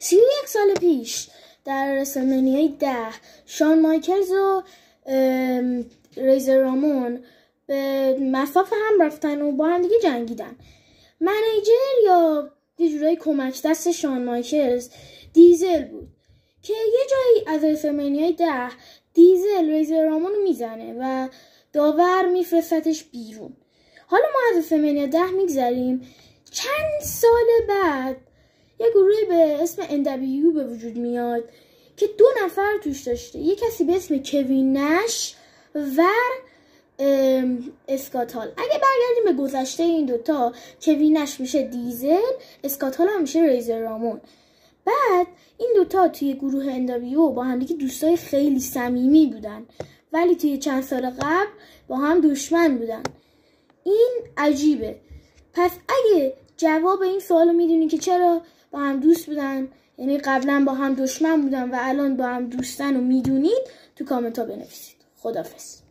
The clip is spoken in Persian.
31 سال پیش در رسلمنیای 10 شان مایکلز و ریزر رامون به مصاف هم رفتن و با هم دیگه جنگیدن. منیجر یا یه جورایی کمک دست شان مایکلز دیزل بود که یه جایی از رسلمنیای 10 دیزل ریزر رامون رو میزنه و داور میفرستش بیرون. حالا ما از رسلمنیا 10 میگذریم. چند سال بعد یه گروهی به اسم NWO به وجود میاد که 2 نفر توش داشته. یه کسی به اسم کوین نش و اسکات هال. اگه برگردیم به گذشته این دوتا، کوین نش میشه دیزل، اسکات هال هم میشه ریزر رامون. بعد این دوتا توی گروه NWO با هم دیگه دوستای خیلی صمیمی بودن، ولی توی چند سال قبل با هم دشمن بودن. این عجیبه. پس اگه جواب این سوالو میدونی که چرا با هم دوست بودن، یعنی قبلا با هم دشمن بودن و الان با هم دوستن و میدونید، تو کامنت ها بنویسید. خداحافظ.